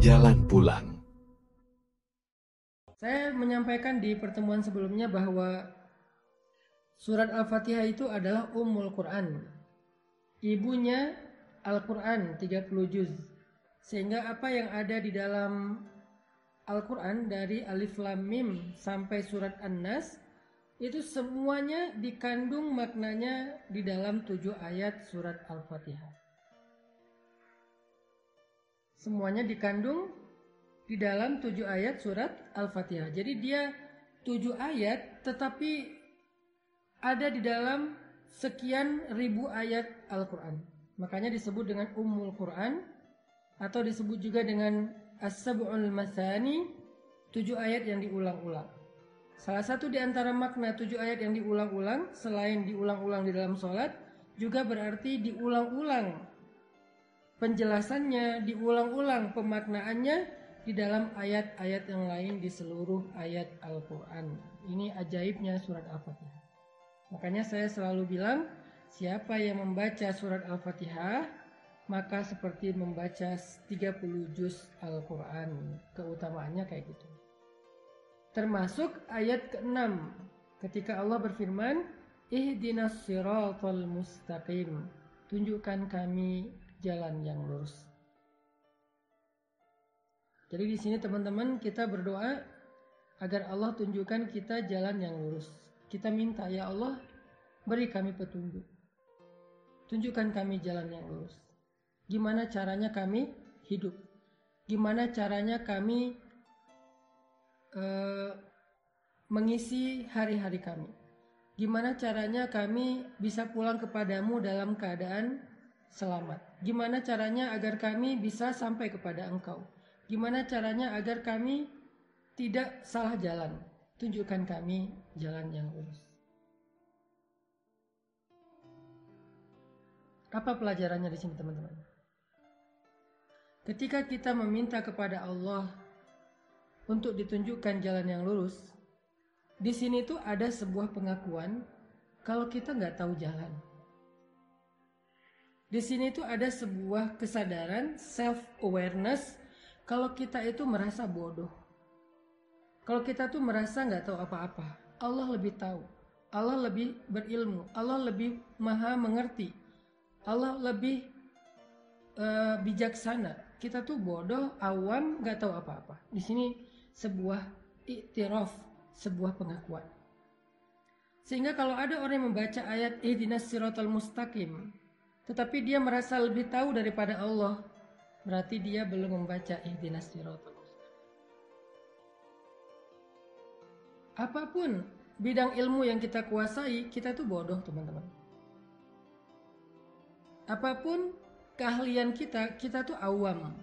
Jalan pulang. Saya menyampaikan di pertemuan sebelumnya bahwa surat Al-Fatihah itu adalah Ummul Quran. Ibunya Al-Quran 30 juz. Sehingga apa yang ada di dalam Al-Quran dari Alif Lam Mim sampai surat An-Nas itu semuanya dikandung maknanya di dalam 7 ayat surat Al-Fatihah. Semuanya dikandung di dalam 7 ayat surat Al-Fatihah. Jadi dia 7 ayat tetapi ada di dalam sekian ribu ayat Al-Quran. Makanya disebut dengan Ummul Quran atau disebut juga dengan As-Sab'ul Mathani, 7 ayat yang diulang-ulang. Salah satu di antara makna 7 ayat yang diulang-ulang, selain diulang-ulang di dalam sholat, juga berarti diulang-ulang penjelasannya, diulang-ulang pemaknaannya di dalam ayat-ayat yang lain di seluruh ayat Al-Quran. Ini ajaibnya surat Al-Fatihah. Makanya saya selalu bilang, siapa yang membaca surat Al-Fatihah, maka seperti membaca 30 juz Al-Quran. Keutamaannya kayak gitu. Termasuk ayat ke-6, ketika Allah berfirman, Ihdinas siratal mustaqim. Tunjukkan kami jalan yang lurus. Jadi di sini teman-teman kita berdoa agar Allah tunjukkan kita jalan yang lurus. Kita minta, ya Allah, beri kami petunjuk. Tunjukkan kami jalan yang lurus. Gimana caranya kami hidup? Gimana caranya kami mengisi hari-hari kami? Gimana caranya kami bisa pulang kepadamu dalam keadaan selamat? Gimana caranya agar kami bisa sampai kepada Engkau? Gimana caranya agar kami tidak salah jalan? Tunjukkan kami jalan yang lurus. Apa pelajarannya di sini teman-teman? Ketika kita meminta kepada Allah untuk ditunjukkan jalan yang lurus, di sini tuh ada sebuah pengakuan kalau kita nggak tahu jalan. Di sini tuh ada sebuah kesadaran, self-awareness, kalau kita itu merasa bodoh. Kalau kita tuh merasa nggak tahu apa-apa, Allah lebih tahu. Allah lebih berilmu. Allah lebih maha mengerti. Allah lebih bijaksana. Kita tuh bodoh, awam, nggak tahu apa-apa. Di sini sebuah iktiraf, sebuah pengakuan. Sehingga kalau ada orang yang membaca ayat Ihdinas siratal mustaqim, tetapi dia merasa lebih tahu daripada Allah, berarti dia belum membaca Ihdinas siratal mustaqim. Apapun bidang ilmu yang kita kuasai, kita tuh bodoh teman-teman. Apapun keahlian kita, kita tuh awam.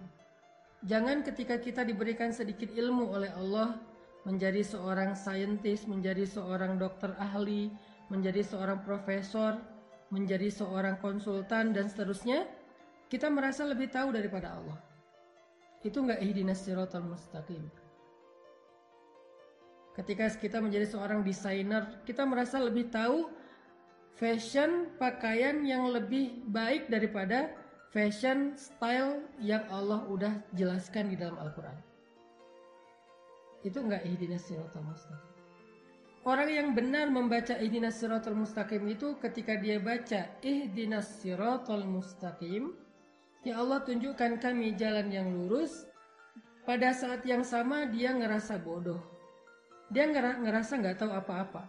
Jangan ketika kita diberikan sedikit ilmu oleh Allah, menjadi seorang saintis, menjadi seorang dokter ahli, menjadi seorang profesor, menjadi seorang konsultan dan seterusnya, kita merasa lebih tahu daripada Allah. Itu enggak ihdinas siratal mustaqim. Ketika kita menjadi seorang desainer, kita merasa lebih tahu fashion pakaian yang lebih baik daripada fashion style yang Allah udah jelaskan di dalam Al-Quran. Itu enggak ihdinas siratal mustaqim. Orang yang benar membaca ihdinas siratal mustaqim itu ketika dia baca ihdinas siratal mustaqim, ya Allah tunjukkan kami jalan yang lurus, pada saat yang sama dia ngerasa bodoh. Dia ngerasa nggak tahu apa-apa.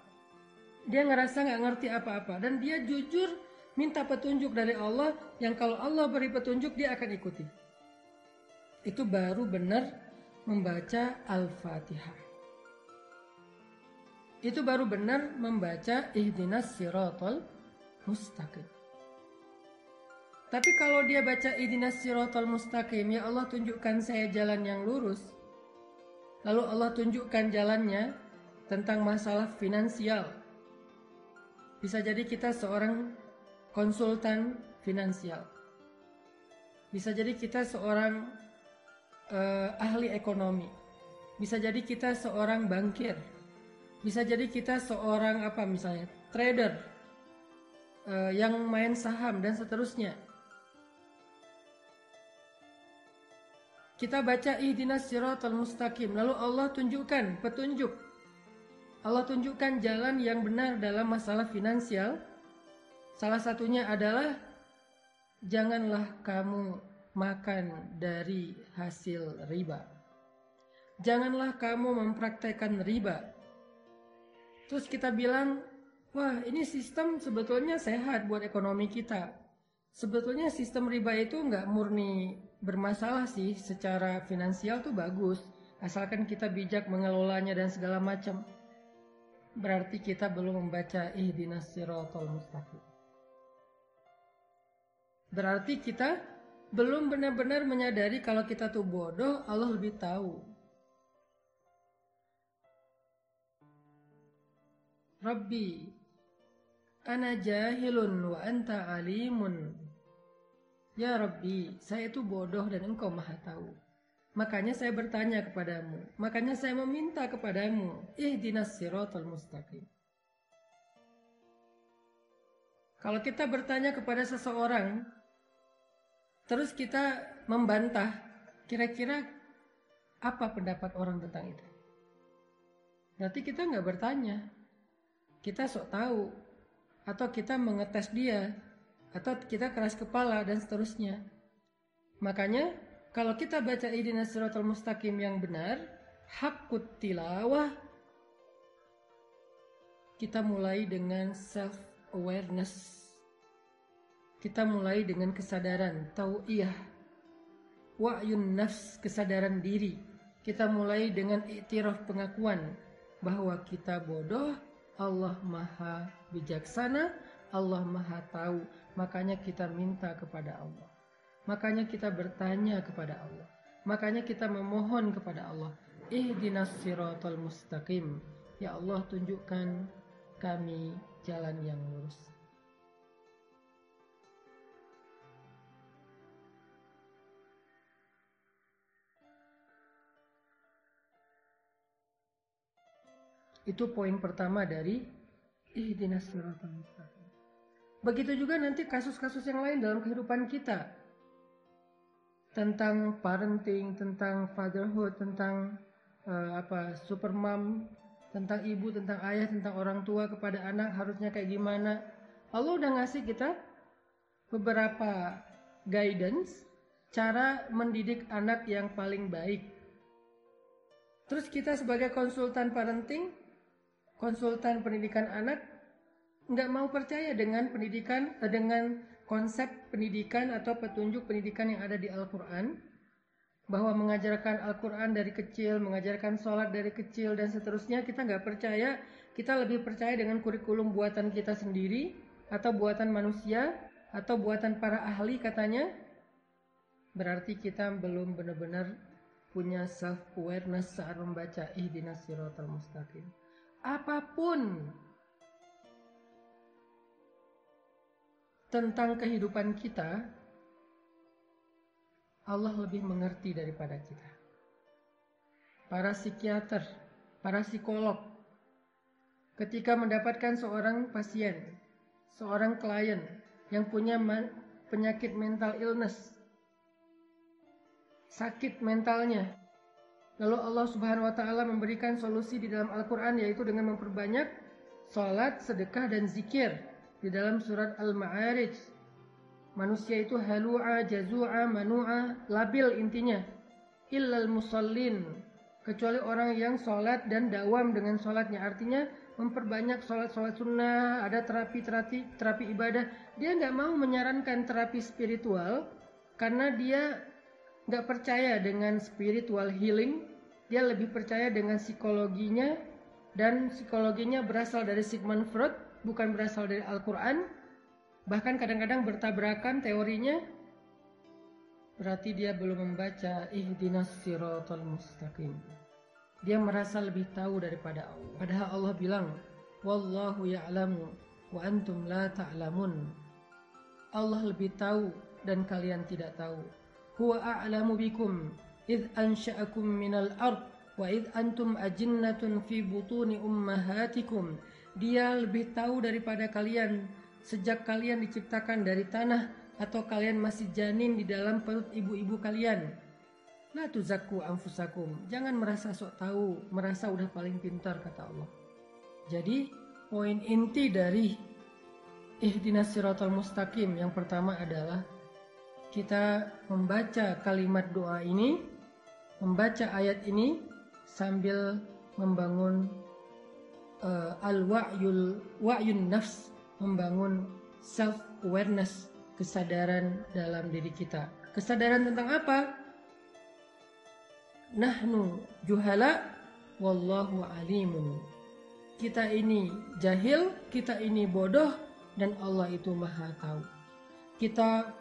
Dia ngerasa nggak ngerti apa-apa. Dan dia jujur minta petunjuk dari Allah, yang kalau Allah beri petunjuk dia akan ikuti. Itu baru benar membaca Al-Fatihah. Itu baru benar membaca Ihdinas siratal mustaqim. Tapi kalau dia baca Ihdinas siratal mustaqim, ya Allah tunjukkan saya jalan yang lurus, lalu Allah tunjukkan jalannya tentang masalah finansial. Bisa jadi kita seorang konsultan finansial. Bisa jadi kita seorang ahli ekonomi. Bisa jadi kita seorang bankir. Bisa jadi kita seorang trader yang main saham dan seterusnya. Kita baca ihdinas siratal mustaqim, lalu Allah tunjukkan petunjuk. Allah tunjukkan jalan yang benar dalam masalah finansial. Salah satunya adalah janganlah kamu makan dari hasil riba. Janganlah kamu mempraktekkan riba. Terus kita bilang, wah ini sistem sebetulnya sehat buat ekonomi kita. Sebetulnya sistem riba itu nggak murni bermasalah sih, secara finansial tuh bagus. Asalkan kita bijak mengelolanya dan segala macam. Berarti kita belum membaca ihdinas siratal mustaqim. Berarti kita belum benar-benar menyadari kalau kita tuh bodoh, Allah lebih tahu. Rabbi, ana jahilun wa anta alimun. Ya Rabbi, saya itu bodoh dan engkau maha tahu. Makanya saya bertanya kepadamu. Makanya saya meminta kepadamu. Ihdinas siratal mustaqim. Kalau kita bertanya kepada seseorang, terus kita membantah, kira-kira apa pendapat orang tentang itu? Berarti kita nggak bertanya. Kita sok tahu, atau kita mengetes dia, atau kita keras kepala, dan seterusnya. Makanya, kalau kita baca ihdinas siratal mustaqim yang benar, haqqut tilawah, kita mulai dengan self-awareness. Kita mulai dengan kesadaran, tau'iyah, wa'yun nafs, kesadaran diri. Kita mulai dengan iktiraf, pengakuan, bahwa kita bodoh, Allah maha bijaksana, Allah maha tahu. Makanya kita minta kepada Allah. Makanya kita bertanya kepada Allah. Makanya kita memohon kepada Allah. Ihdinas siratal mustaqim. Ya Allah, tunjukkan kami jalan yang lurus. Itu poin pertama dari ihdinas siratal mustaqim. Begitu juga nanti kasus-kasus yang lain dalam kehidupan kita. Tentang parenting, tentang fatherhood, tentang super mom, tentang ibu, tentang ayah, tentang orang tua kepada anak harusnya kayak gimana. Allah udah ngasih kita beberapa guidance, cara mendidik anak yang paling baik. Terus kita sebagai konsultan parenting, konsultan pendidikan anak, nggak mau percaya dengan pendidikan, dengan konsep pendidikan atau petunjuk pendidikan yang ada di Al-Quran, bahwa mengajarkan Al-Quran dari kecil, mengajarkan sholat dari kecil, dan seterusnya. Kita nggak percaya. Kita lebih percaya dengan kurikulum buatan kita sendiri, atau buatan manusia, atau buatan para ahli katanya. Berarti kita belum benar-benar punya self-awareness saat membaca ihdinas siratal mustaqim. Apapun tentang kehidupan kita, Allah lebih mengerti daripada kita. Para psikiater, para psikolog, ketika mendapatkan seorang pasien, seorang klien yang punya penyakit mental illness, sakit mentalnya, lalu Allah Subhanahu wa ta'ala memberikan solusi di dalam Al-Quran, yaitu dengan memperbanyak salat, sedekah, dan zikir. Di dalam surat Al-Ma'arij, manusia itu halu'a, jazu'a, manu'a, labil intinya. Illal musallin, kecuali orang yang salat dan dawam dengan salatnya. Artinya memperbanyak salat-salat sunnah, ada terapi ibadah. Dia nggak mau menyarankan terapi spiritual, karena dia nggak percaya dengan spiritual healing. Dia lebih percaya dengan psikologinya, dan psikologinya berasal dari Sigmund Freud, bukan berasal dari Al-Quran. Bahkan kadang-kadang bertabrakan teorinya. Berarti dia belum membaca ihdinas siratal mustaqim. Dia merasa lebih tahu daripada Allah. Padahal Allah bilang, wallahu ya'lamu wa antum la ta'lamun. Allah lebih tahu dan kalian tidak tahu. Huwa a'lamu bikum idh ansha'akum minal ard wa idh antum ajinnatun fi butuni ummahatikum. Dia lebih tahu daripada kalian sejak kalian diciptakan dari tanah, atau kalian masih janin di dalam perut ibu-ibu kalian. La tuzakku anfusakum. Jangan merasa sok tahu, merasa udah paling pintar, kata Allah. Jadi poin inti dari ihdinas siratal mustaqim yang pertama adalah kita membaca kalimat doa ini, membaca ayat ini sambil membangun wa'yun nafs, membangun self awareness, kesadaran dalam diri kita. Kesadaran tentang apa? Nahnu juhala wallahu alimun. Kita ini jahil, kita ini bodoh, dan Allah itu maha tahu. Kita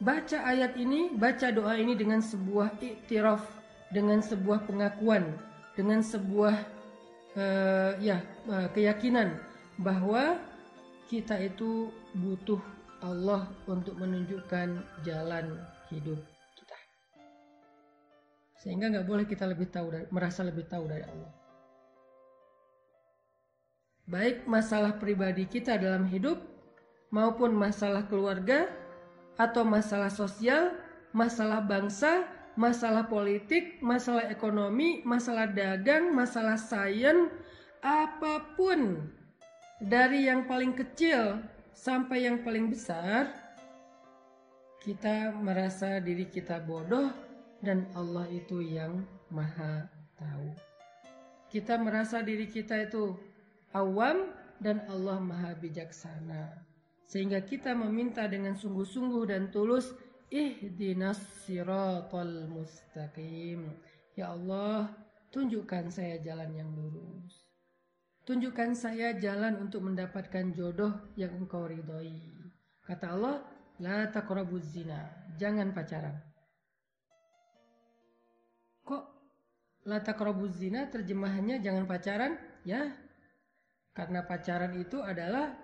baca ayat ini, baca doa ini dengan sebuah iktiraf, dengan sebuah pengakuan, dengan sebuah keyakinan bahwa kita itu butuh Allah untuk menunjukkan jalan hidup kita. Sehingga nggak boleh kita merasa lebih tahu dari Allah. Baik masalah pribadi kita dalam hidup, maupun masalah keluarga, atau masalah sosial, masalah bangsa, masalah politik, masalah ekonomi, masalah dagang, masalah sains, apapun, dari yang paling kecil sampai yang paling besar, kita merasa diri kita bodoh dan Allah itu yang maha tahu. Kita merasa diri kita itu awam dan Allah maha bijaksana. Sehingga kita meminta dengan sungguh-sungguh dan tulus, ihdinas siratal mustaqim. Ya Allah, tunjukkan saya jalan yang lurus. Tunjukkan saya jalan untuk mendapatkan jodoh yang Engkau ridhoi. Kata Allah, la taqrabuz zina, jangan pacaran. Kok la taqrabuz zina terjemahannya jangan pacaran? Ya, karena pacaran itu adalah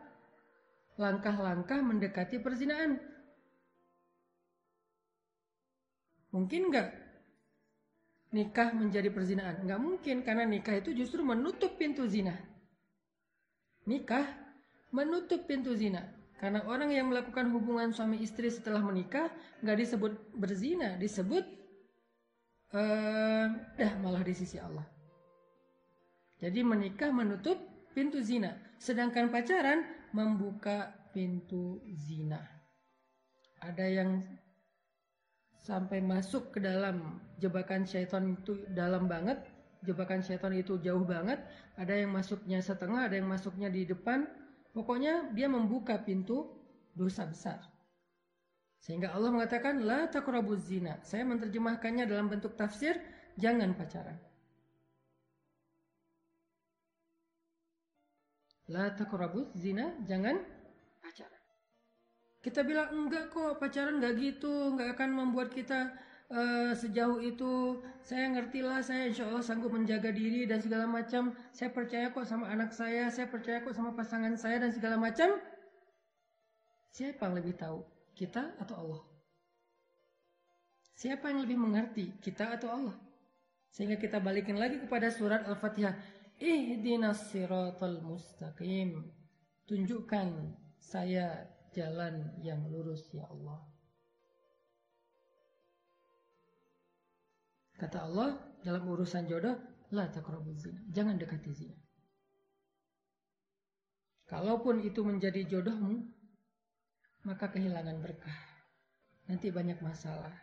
langkah-langkah mendekati perzinaan. Mungkin nggak nikah menjadi perzinaan? Nggak mungkin, karena nikah itu justru menutup pintu zina. Nikah menutup pintu zina. Karena orang yang melakukan hubungan suami istri setelah menikah nggak disebut berzina, disebut malah di sisi Allah. Jadi menikah menutup pintu zina, sedangkan pacaran membuka pintu zina. Ada yang sampai masuk ke dalam jebakan syaitan itu dalam banget, jebakan syaitan itu jauh banget. Ada yang masuknya setengah, ada yang masuknya di depan. Pokoknya dia membuka pintu dosa besar. Sehingga Allah mengatakan la taqrabuz zina. Saya menerjemahkannya dalam bentuk tafsir, jangan pacaran. La taqrabuz zina, jangan pacaran. Kita bilang enggak kok, pacaran enggak gitu, enggak akan membuat kita sejauh itu. Saya ngertilah, saya insya Allah sanggup menjaga diri dan segala macam. Saya percaya kok sama anak saya percaya kok sama pasangan saya dan segala macam. Siapa yang lebih tahu, kita atau Allah? Siapa yang lebih mengerti, kita atau Allah? Sehingga kita balikin lagi kepada surat Al-Fatihah. Ihdinas siratal mustaqim. Tunjukkan saya jalan yang lurus ya Allah. Kata Allah dalam urusan jodoh, la taqrabuz zina, jangan dekati zina. Kalaupun itu menjadi jodohmu, maka kehilangan berkah. Nanti banyak masalah.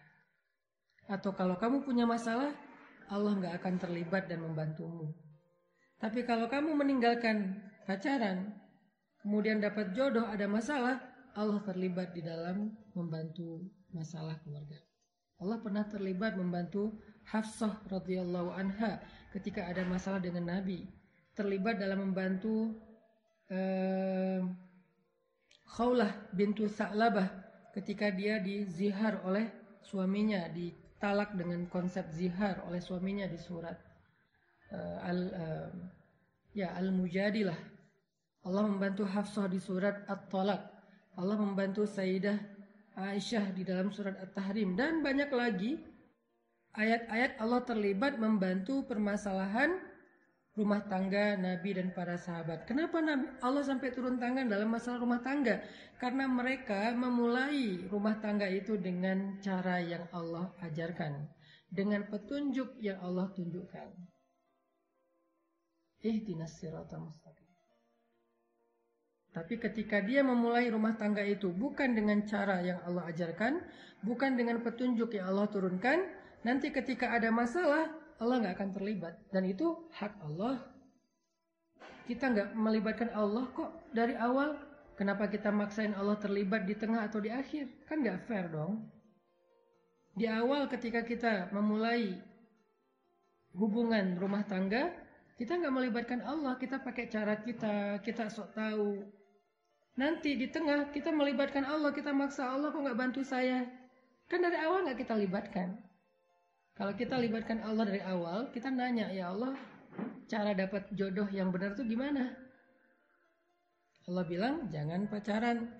Atau kalau kamu punya masalah, Allah nggak akan terlibat dan membantumu. Tapi kalau kamu meninggalkan pacaran, kemudian dapat jodoh, ada masalah, Allah terlibat di dalam membantu masalah keluarga. Allah pernah terlibat membantu Hafsah radhiyallahu anha ketika ada masalah dengan Nabi. Terlibat dalam membantu Khawlah bintu Sa'labah ketika dia dizihar oleh suaminya, ditalak dengan konsep zihar oleh suaminya di surat Al-Mujadilah. Allah membantu Hafsah di surat At-Talaq. Allah membantu Sayyidah Aisyah di dalam surat At-Tahrim, dan banyak lagi ayat-ayat Allah terlibat membantu permasalahan rumah tangga Nabi dan para sahabat. Kenapa Allah sampai turun tangan dalam masalah rumah tangga? Karena mereka memulai rumah tangga itu dengan cara yang Allah ajarkan. dengan petunjuk yang Allah tunjukkan. Ihdinas siratal mustaqim. Tapi ketika dia memulai rumah tangga itu bukan dengan cara yang Allah ajarkan, bukan dengan petunjuk yang Allah turunkan, nanti ketika ada masalah, Allah nggak akan terlibat. Dan itu hak Allah. Kita nggak melibatkan Allah kok dari awal. Kenapa kita maksain Allah terlibat di tengah atau di akhir? Kan nggak fair dong. Di awal ketika kita memulai hubungan rumah tangga, kita nggak melibatkan Allah, kita pakai cara kita sok tahu. Nanti di tengah kita melibatkan Allah, kita maksa Allah kok nggak bantu saya. Kan dari awal nggak kita libatkan. Kalau kita libatkan Allah dari awal, kita nanya, ya Allah, cara dapat jodoh yang benar itu gimana? Allah bilang, jangan pacaran.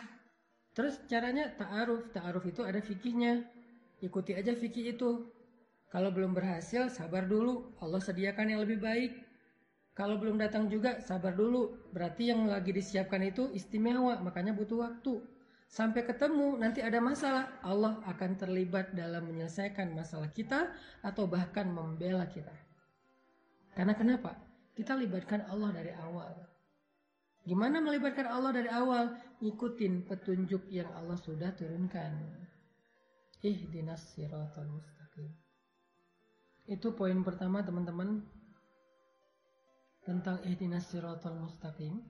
Terus caranya ta'aruf. Ta'aruf itu ada fikihnya. Ikuti aja fikih itu. Kalau belum berhasil, sabar dulu. Allah sediakan yang lebih baik. Kalau belum datang juga, sabar dulu. Berarti yang lagi disiapkan itu istimewa, makanya butuh waktu. Sampai ketemu, nanti ada masalah. Allah akan terlibat dalam menyelesaikan masalah kita atau bahkan membela kita. Karena kenapa? Kita libatkan Allah dari awal. Gimana melibatkan Allah dari awal? Ikutin petunjuk yang Allah sudah turunkan. Ihdinas siratal mustaqim. Itu poin pertama teman-teman. Tentang ihdinas siratal mustaqim.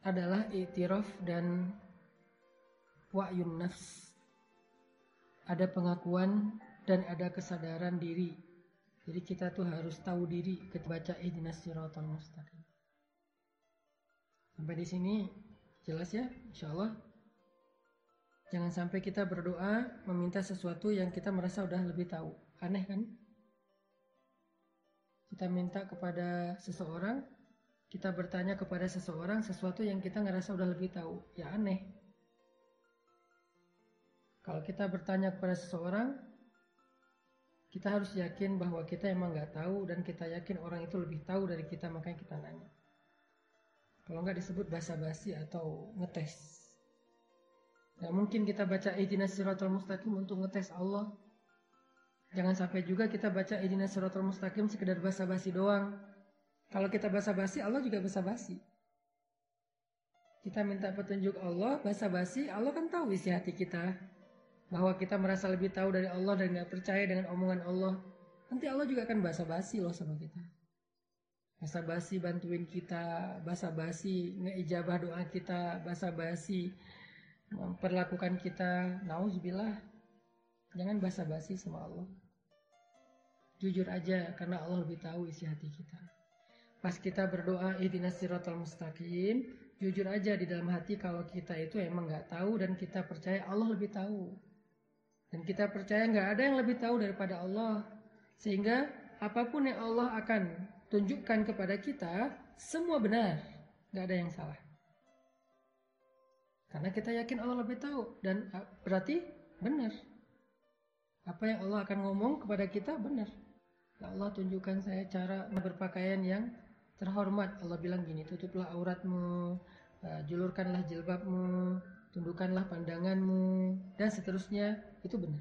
Adalah i'tiraf dan wa'yun nafs. Ada pengakuan dan ada kesadaran diri. Jadi kita tuh harus tahu diri ketika baca ihdinas siratal mustaqim. Sampai di sini jelas ya, insyaallah. Jangan sampai kita berdoa meminta sesuatu yang kita merasa udah lebih tahu. Aneh kan? Kita minta kepada seseorang, kita bertanya kepada seseorang sesuatu yang kita ngerasa udah lebih tahu. Ya aneh. Kalau kita bertanya kepada seseorang, kita harus yakin bahwa kita emang nggak tahu dan kita yakin orang itu lebih tahu dari kita, makanya kita nanya. Kalau nggak disebut basa-basi atau ngetes. Nggak mungkin kita baca ihdinas siratal mustaqim untuk ngetes Allah. Jangan sampai juga kita baca ihdinas siratal mustaqim sekedar basa-basi doang. Kalau kita basa-basi, Allah juga basa-basi. Kita minta petunjuk Allah, basa-basi, Allah kan tahu isi hati kita. Bahwa kita merasa lebih tahu dari Allah dan gak percaya dengan omongan Allah. Nanti Allah juga akan basa-basi loh sama kita. Basa-basi bantuin kita, basa-basi ngeijabah doa kita, basa-basi memperlakukan kita. Nauzubillah. Jangan basa-basi sama Allah. Jujur aja karena Allah lebih tahu isi hati kita. Pas kita berdoa ihdinas siratal mustaqim, jujur aja di dalam hati kalau kita itu emang gak tahu dan kita percaya Allah lebih tahu. Dan kita percaya nggak ada yang lebih tahu daripada Allah. Sehingga apapun yang Allah akan tunjukkan kepada kita, semua benar. Nggak ada yang salah. Karena kita yakin Allah lebih tahu. Dan berarti benar. Apa yang Allah akan ngomong kepada kita benar. Ya Allah tunjukkan saya cara berpakaian yang terhormat. Allah bilang gini, tutuplah auratmu, julurkanlah jilbabmu, tundukkanlah pandanganmu, dan seterusnya. Itu benar.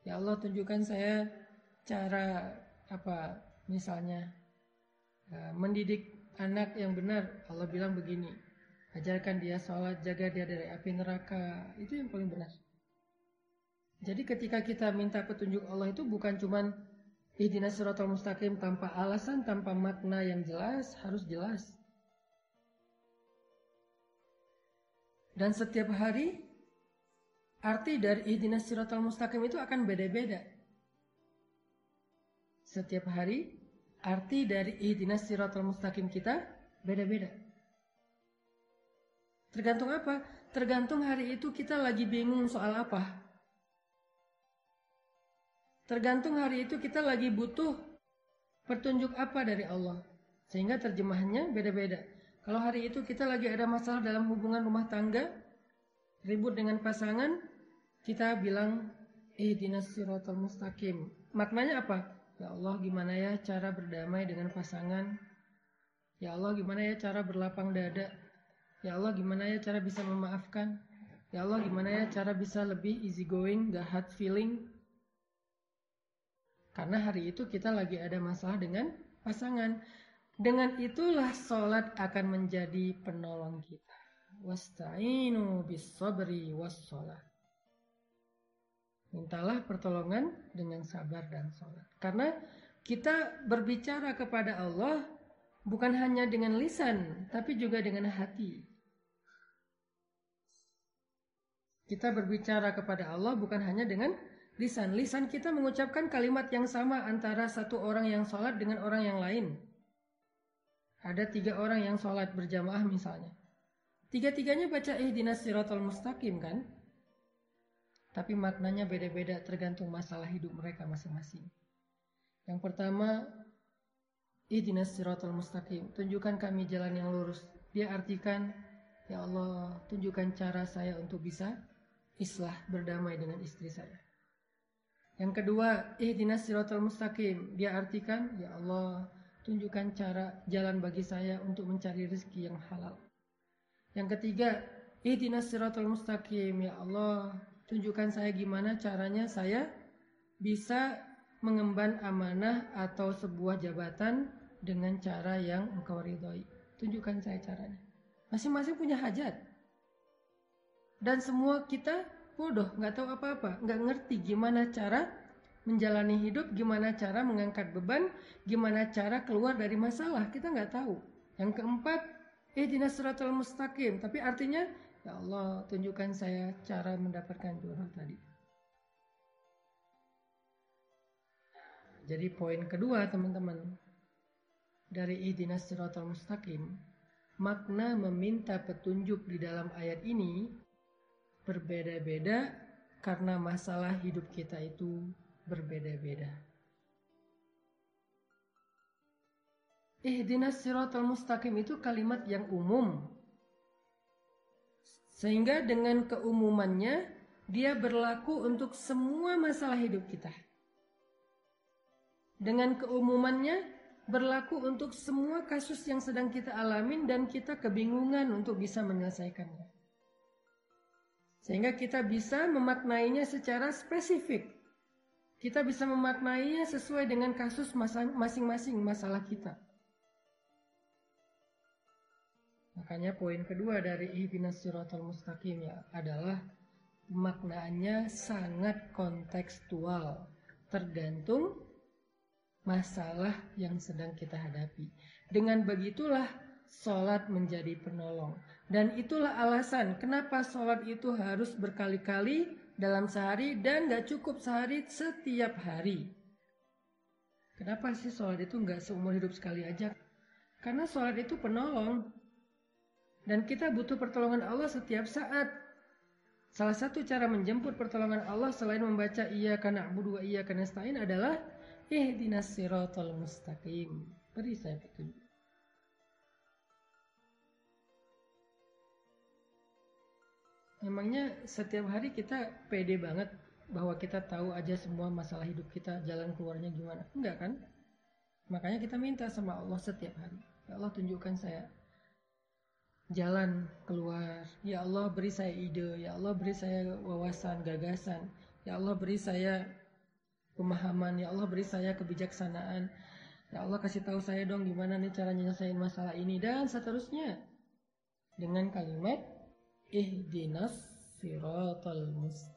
Ya Allah tunjukkan saya cara misalnya mendidik anak yang benar. Allah bilang begini, ajarkan dia sholat, jaga dia dari api neraka. Itu yang paling benar. Jadi ketika kita minta petunjuk Allah itu bukan cuman ihdinas siratal mustaqim tanpa alasan, tanpa makna yang jelas, harus jelas. Dan setiap hari arti dari ihdinas siratal mustaqim itu akan beda-beda. Setiap hari arti dari ihdinas siratal mustaqim kita beda-beda. Tergantung apa? Tergantung hari itu kita lagi bingung soal apa. Tergantung hari itu kita lagi butuh petunjuk apa dari Allah. Sehingga terjemahannya beda-beda. Kalau hari itu kita lagi ada masalah dalam hubungan rumah tangga, ribut dengan pasangan, kita bilang ihdinas siratal mustaqim. Maknanya apa? Ya Allah gimana ya cara berdamai dengan pasangan? Ya Allah gimana ya cara berlapang dada? Ya Allah gimana ya cara bisa memaafkan? Ya Allah, gimana ya cara bisa lebih easy going, gak hard feeling? Karena hari itu kita lagi ada masalah dengan pasangan. Dengan itulah sholat akan menjadi penolong kita. Wasta'inu bis sabri was sholat. Mintalah pertolongan dengan sabar dan sholat. Karena kita berbicara kepada Allah bukan hanya dengan lisan, tapi juga dengan hati. Kita berbicara kepada Allah bukan hanya dengan lisan. Lisan kita mengucapkan kalimat yang sama antara satu orang yang sholat dengan orang yang lain. Ada 3 orang yang sholat berjamaah misalnya. 3-tiganya baca ihdinas siratal mustaqim kan? Tapi maknanya beda-beda tergantung masalah hidup mereka masing-masing. Yang pertama, ihdinas siratal mustaqim, tunjukkan kami jalan yang lurus. Dia artikan, ya Allah, tunjukkan cara saya untuk bisa islah, berdamai dengan istri saya. Yang kedua, ihdinas siratal mustaqim, dia artikan, ya Allah, tunjukkan cara jalan bagi saya untuk mencari rezeki yang halal. Yang ketiga, ihdinas siratal mustaqim, ya Allah, tunjukkan saya gimana caranya saya bisa mengemban amanah atau sebuah jabatan dengan cara yang Engkau ridhoi. Tunjukkan saya caranya. Masing-masing punya hajat. Dan semua kita bodoh, nggak tahu apa-apa, nggak ngerti gimana cara menjalani hidup, gimana cara mengangkat beban, gimana cara keluar dari masalah, kita nggak tahu. Yang keempat, ihdinas siratal mustaqim, tapi artinya, ya Allah, tunjukkan saya cara mendapatkan jodoh tadi. Jadi poin kedua teman-teman, dari ihdinas siratal mustaqim, makna meminta petunjuk di dalam ayat ini berbeda-beda karena masalah hidup kita itu berbeda-beda. Ihdinas siratal mustaqim itu kalimat yang umum. Sehingga dengan keumumannya dia berlaku untuk semua masalah hidup kita. Dengan keumumannya berlaku untuk semua kasus yang sedang kita alamin dan kita kebingungan untuk bisa menyelesaikannya. Sehingga kita bisa memaknainya secara spesifik. Kita bisa memaknainya sesuai dengan kasus masing-masing masalah kita. Makanya poin kedua dari ihdinas siratal mustaqim ya adalah maknanya sangat kontekstual, tergantung masalah yang sedang kita hadapi. Dengan begitulah sholat menjadi penolong. Dan itulah alasan kenapa sholat itu harus berkali-kali dalam sehari dan gak cukup sehari, setiap hari. Kenapa sih sholat itu gak seumur hidup sekali aja? Karena sholat itu penolong. Dan kita butuh pertolongan Allah setiap saat. Salah satu cara menjemput pertolongan Allah selain membaca iyyaka na'budu wa iyyaka nasta'in adalah ihdinas siratal mustaqim. Beri saya petunjuk. Memangnya setiap hari kita pede banget bahwa kita tahu aja semua masalah hidup kita, jalan keluarnya gimana? Enggak kan? Makanya kita minta sama Allah setiap hari. Ya Allah, tunjukkan saya jalan keluar. Ya Allah, beri saya ide. Ya Allah, beri saya wawasan, gagasan. Ya Allah, beri saya pemahaman. Ya Allah, beri saya kebijaksanaan. Ya Allah, kasih tahu saya dong gimana nih cara nyelesain masalah ini, dan seterusnya. Dengan kalimat ihdinas siratal mustaqim.